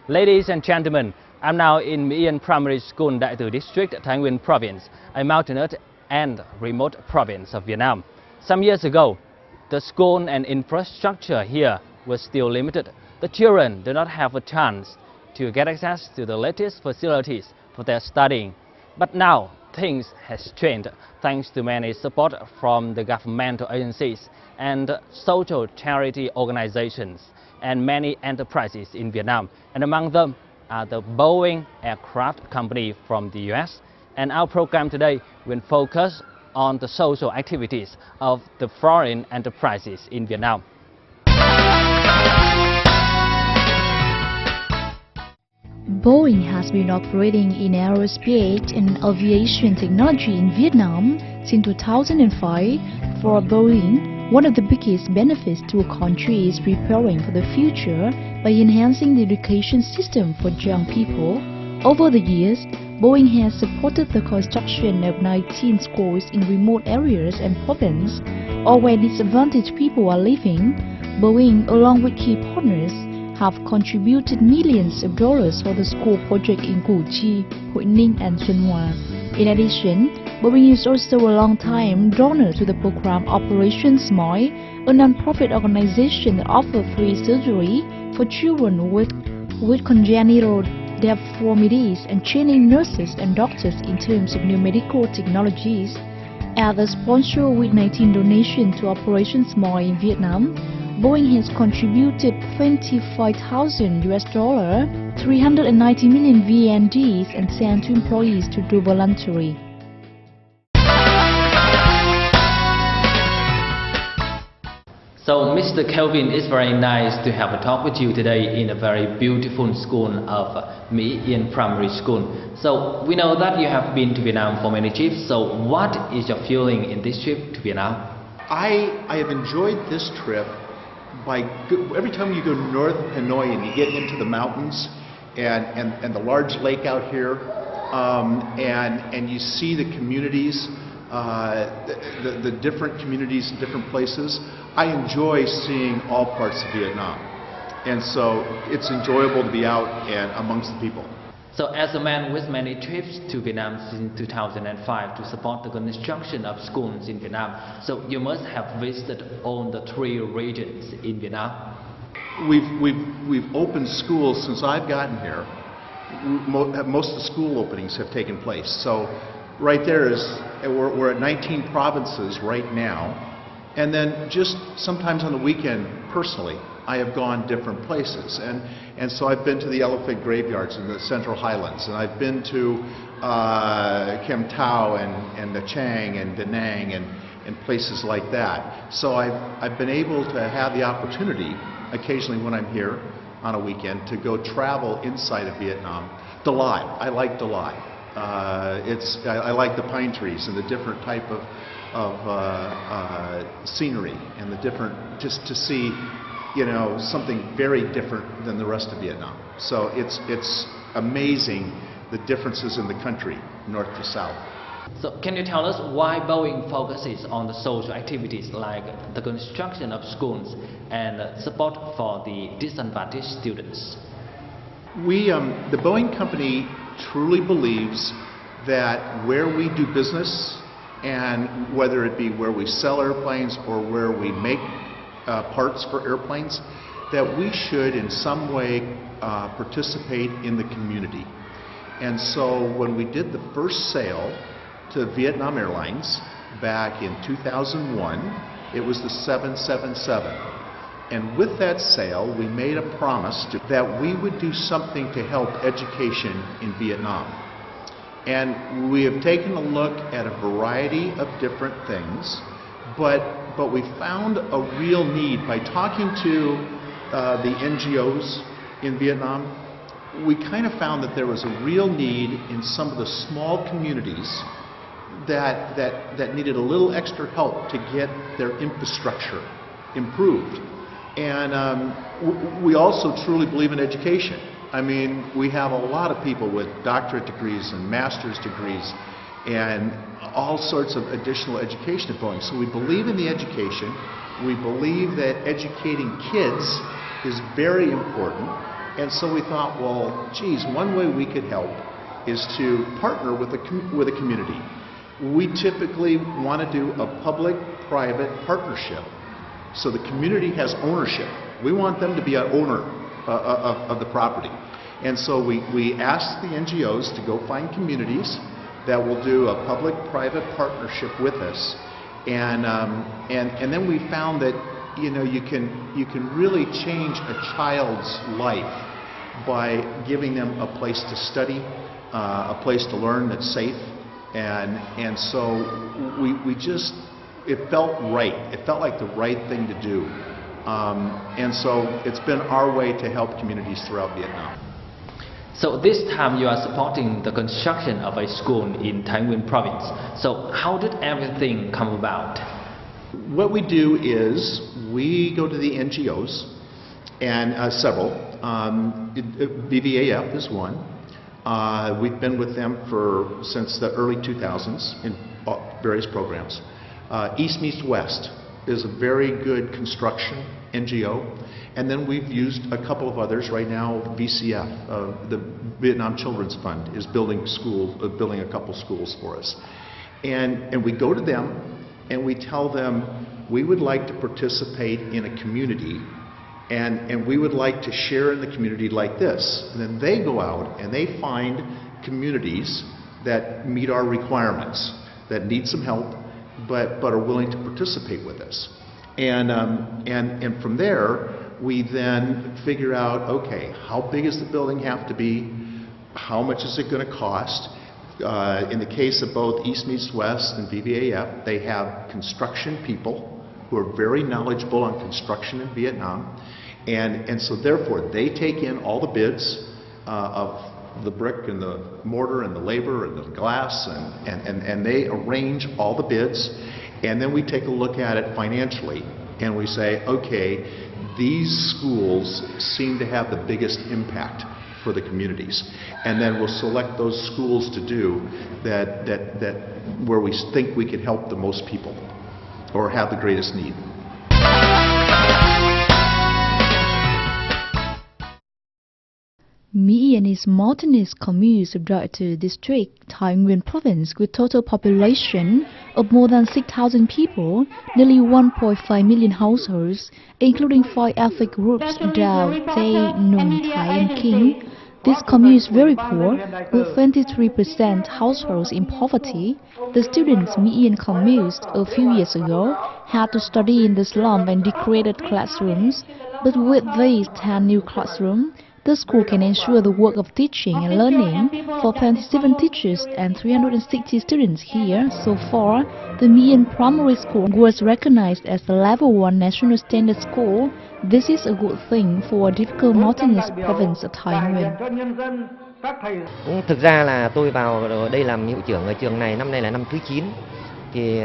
Ladies and gentlemen, I'm now in My Yên Primary School, Đại Từ District, Thái Nguyên Province, a mountainous and remote province of Vietnam. Some years ago, the school and infrastructure here was still limited. The children do not have a chance to get access to the latest facilities for their studying. But now, things has changed thanks to many support from the governmental agencies and social charity organizations and many enterprises in Vietnam, and among them are the Boeing Aircraft Company from the US. And our program today will focus on the social activities of the foreign enterprises in Vietnam. Boeing has been operating in aerospace and aviation technology in Vietnam since 2005. For Boeing, one of the biggest benefits to a country is preparing for the future by enhancing the education system for young people. Over the years, Boeing has supported the construction of 19 schools in remote areas and provinces, or where disadvantaged people are living. Boeing, along with key partners, have contributed millions of dollars for the school project in Củ Chi, Hội Ninh and Xuân Hòa. In addition, Boeing is also a long-time donor to the program Operation Smile, a non-profit organization that offers free surgery for children with congenital deformities and training nurses and doctors in terms of new medical technologies. As the sponsor of COVID-19 donation to Operation Smile in Vietnam, Boeing has contributed $25,000 US, 390 million VNDs, and sent to employees to do voluntary. So, Mr. Kelvin, it's very nice to have a talk with you today in a very beautiful school of My Yên Primary School. So, we know that you have been to Vietnam for many trips. So, what is your feeling in this trip to Vietnam? I have enjoyed this trip. Every time you go north of Hanoi and you get into the mountains and the large lake out here, and you see the communities, the different communities in different places, I enjoy seeing all parts of Vietnam. And so it's enjoyable to be out and amongst the people. So as a man with many trips to Vietnam since 2005 to support the construction of schools in Vietnam, so you must have visited all the 3 regions in Vietnam. We've opened schools since I've gotten here. Most of the school openings have taken place. So right there is, we're at 19 provinces right now. And then just sometimes on the weekend, personally, I have gone different places. And so I've been to the elephant graveyards in the Central Highlands, and I've been to Kem Tao and the Chang and Da Nang and places like that. So I've been able to have the opportunity, occasionally when I'm here on a weekend, to go travel inside of Vietnam. Da Lai, I like Da Lai. I like the pine trees and the different type of scenery and the different, just to see, you know, something very different than the rest of Vietnam. So it's amazing the differences in the country, north to south. So can you tell us why Boeing focuses on the social activities like the construction of schools and support for the disadvantaged students? The Boeing company truly believes that where we do business, and whether it be where we sell airplanes or where we make parts for airplanes, that we should in some way participate in the community. And so when we did the first sale to Vietnam Airlines back in 2001, it was the 777. And with that sale, we made a promise that we would do something to help education in Vietnam. And we have taken a look at a variety of different things, but we found a real need by talking to the NGOs in Vietnam. We kind of found that there was a real need in some of the small communities that needed a little extra help to get their infrastructure improved. And we also truly believe in education. I mean, we have a lot of people with doctorate degrees and master's degrees and all sorts of additional education at Boeing. So we believe in the education. We believe that educating kids is very important. And so we thought, well, geez, one way we could help is to partner with a community. We typically want to do a public-private partnership. So the community has ownership. We want them to be an owner of the property. And so we asked the NGOs to go find communities that will do a public-private partnership with us. And then we found that you can really change a child's life by giving them a place to study, a place to learn that's safe, and so it felt right. It felt like the right thing to do, and so it's been our way to help communities throughout Vietnam. So this time you are supporting the construction of a school in Thái Nguyên province. So how did everything come about? What we do is we go to the NGOs, and several. BVAF is one. We've been with them since the early 2000s in various programs. East Meets West is a very good construction NGO. And then we've used a couple of others. Right now, VCF, the Vietnam Children's Fund, is building a couple schools for us. And we go to them and we tell them we would like to participate in a community and we would like to share in the community like this. And then they go out and they find communities that meet our requirements, that need some help, but are willing to participate with us. And from there, we then figure out, okay, how big does the building have to be? How much is it going to cost? In the case of both East Meets West and VVAF, they have construction people who are very knowledgeable on construction in Vietnam. And so therefore, they take in all the bids of the brick and the mortar and the labor and the glass, and they arrange all the bids. And then we take a look at it financially, and we say, okay, these schools seem to have the biggest impact for the communities. And then we'll select those schools to do that where we think we can help the most people or have the greatest need. My Yen is mountainous commune subdirected district, Thái Nguyên province, with total population of more than 6,000 people, nearly 1.5 million households, including 5 ethnic groups: Dao, Tây, Nùng, Thái, and Kinh. This commune is very poor, with 23% households in poverty. The students My Yen communes a few years ago had to study in the slum and decorated classrooms, but with these 10 new classrooms, the school can ensure the work of teaching and learning for 27 teachers and 360 students here. So far, the My Yen Primary School was recognized as a Level 1 National Standard School. This is a good thing for a difficult mountainous province of Thái Nguyên. Thực ra là tôi vào đây làm hiệu trưởng ở trường này, năm nay là năm thứ 9. Thì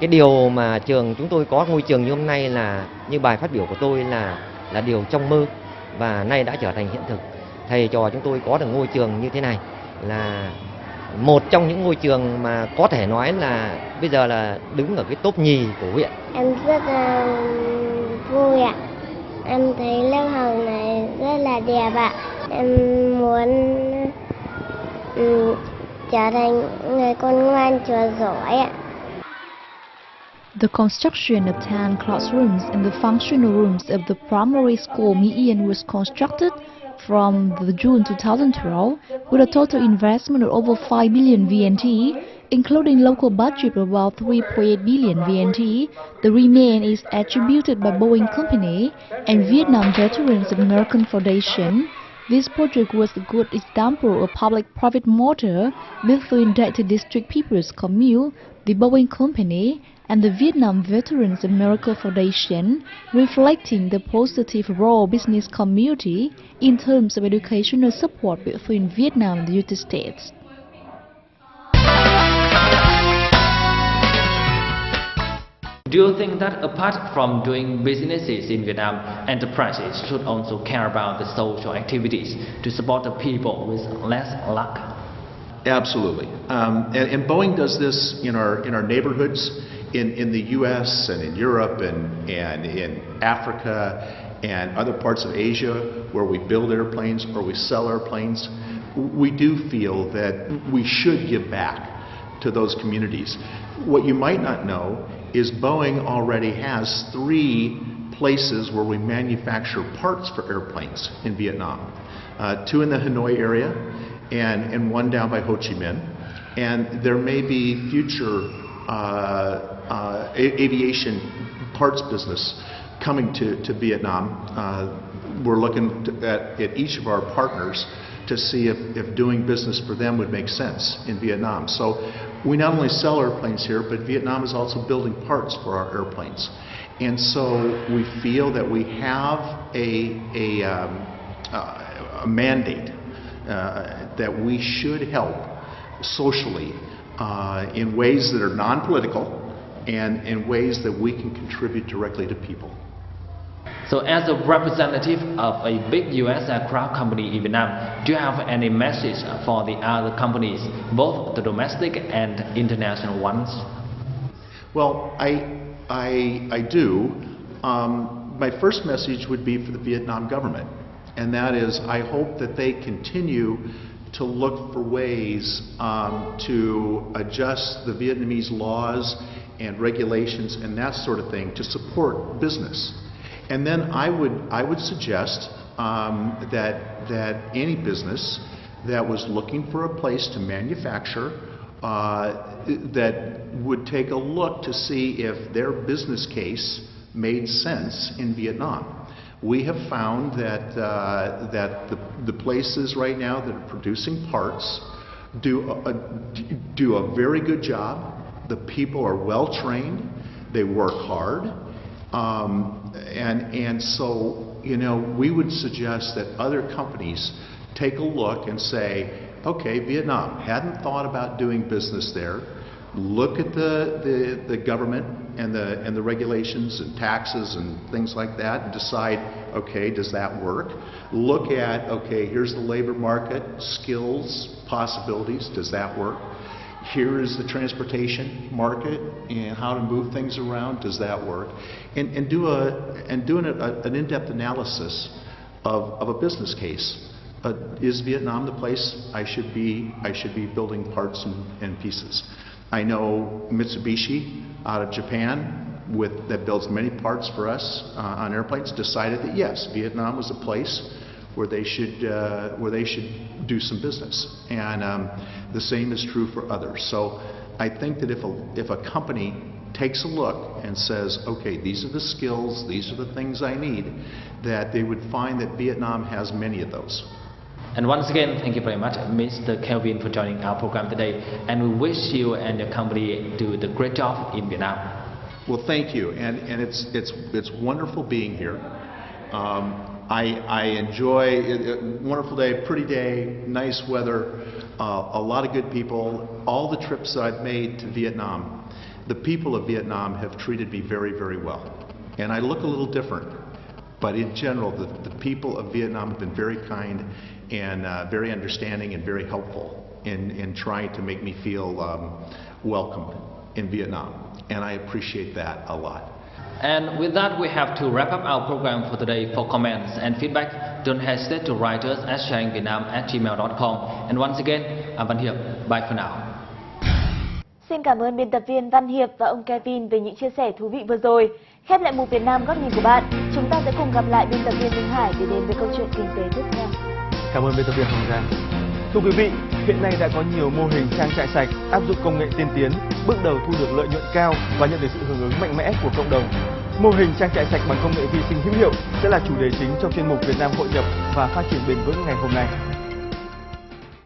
cái điều mà trường chúng tôi có ngôi trường như hôm nay là như bài phát biểu của tôi là điều trong mơ. Và nay đã trở thành hiện thực. Thầy trò chúng tôi có được ngôi trường như thế này là một trong những ngôi trường mà có thể nói là bây giờ là đứng ở cái top nhì của huyện. Em rất là vui ạ. Em thấy lớp học này rất là đẹp ạ. Em muốn trở thành người con ngoan trò giỏi ạ. The construction of 10 classrooms and the functional rooms of the primary school My Yen was constructed from June 2012 with a total investment of over 5 billion VNT, including local budget of about 3.8 billion VNT. The remainder is attributed by Boeing Company and Vietnam Veterans American Foundation. This project was a good example of public-private model between Đại Từ District People's Commune, the Boeing Company, and the Vietnam Veterans America Foundation, reflecting the positive role business community in terms of educational support between Vietnam and the United States. Do you think that apart from doing businesses in Vietnam, enterprises should also care about the social activities to support the people with less luck? Absolutely. And Boeing does this in our neighborhoods in the U.S. and in Europe and in Africa. and other parts of Asia where we build airplanes or we sell airplanes, we do feel that we should give back to those communities. What you might not know is Boeing already has 3 places where we manufacture parts for airplanes in Vietnam. 2 in the Hanoi area and 1 down by Ho Chi Minh. And there may be future aviation parts business coming to Vietnam. We're looking at each of our partners to see if doing business for them would make sense in Vietnam. So we not only sell airplanes here, but Vietnam is also building parts for our airplanes. And so we feel that we have a mandate that we should help socially in ways that are non-political and in ways that we can contribute directly to people. So as a representative of a big US aircraft company in Vietnam, do you have any message for the other companies, both the domestic and international ones? Well, I do. My first message would be for the Vietnam government, and that is I hope that they continue to look for ways to adjust the Vietnamese laws and regulations and that sort of thing to support business. And then I would suggest that any business that was looking for a place to manufacture that would take a look to see if their business case made sense in Vietnam. We have found that the places right now that are producing parts do a very good job. The people are well trained. They work hard. And so, you know, we would suggest that other companies take a look and say, okay, Vietnam, hadn't thought about doing business there. Look at the government and the regulations and taxes and things like that and decide, okay, does that work? Look at, okay, here's the labor market, skills, possibilities, does that work? Here is the transportation market and how to move things around. Does that work? And doing an in-depth analysis of a business case. Is Vietnam the place I should be building parts and pieces? I know Mitsubishi out of Japan that builds many parts for us on airplanes decided that yes, Vietnam was a place where they should do some business, and the same is true for others. So I think that if a company takes a look and says, okay, these are the skills, these are the things I need, that they would find that Vietnam has many of those. And once again, thank you very much, Mr. Kelvin, for joining our program today, and we wish you and your company do the great job in Vietnam. Well, thank you, and it's wonderful being here. I enjoy it, wonderful day, pretty day, nice weather, a lot of good people. All the trips that I've made to Vietnam, the people of Vietnam have treated me very, very well. And I look a little different, but in general, the people of Vietnam have been very kind and very understanding and very helpful in trying to make me feel welcome in Vietnam. And I appreciate that a lot. And with that, we have to wrap up our program for today. For comments and feedback, don't hesitate to write us at sharingvietnam@gmail.com. And once again, I'm Văn Hiệp. Bye for now. Xin cảm ơn biên tập viên Văn Hiệp và ông Kevin về những chia sẻ thú vị vừa rồi. Khép lại mục Việt Nam góc nhìn của bạn, chúng ta sẽ cùng gặp lại biên tập viên Minh Hải để đến với câu chuyện kinh tế tiếp theo. Cảm ơn biên tập viên Hồng Giang. Thưa quý vị, hiện nay đã có nhiều mô hình trang trại sạch áp dụng công nghệ tiên tiến, bước đầu thu được lợi nhuận cao và nhận được sự hưởng ứng mạnh mẽ của cộng đồng. Mô hình trang trại sạch bằng công nghệ vi sinh hữu hiệu sẽ là chủ đề chính trong chuyên mục Việt Nam hội nhập và phát triển bền vững ngày hôm nay.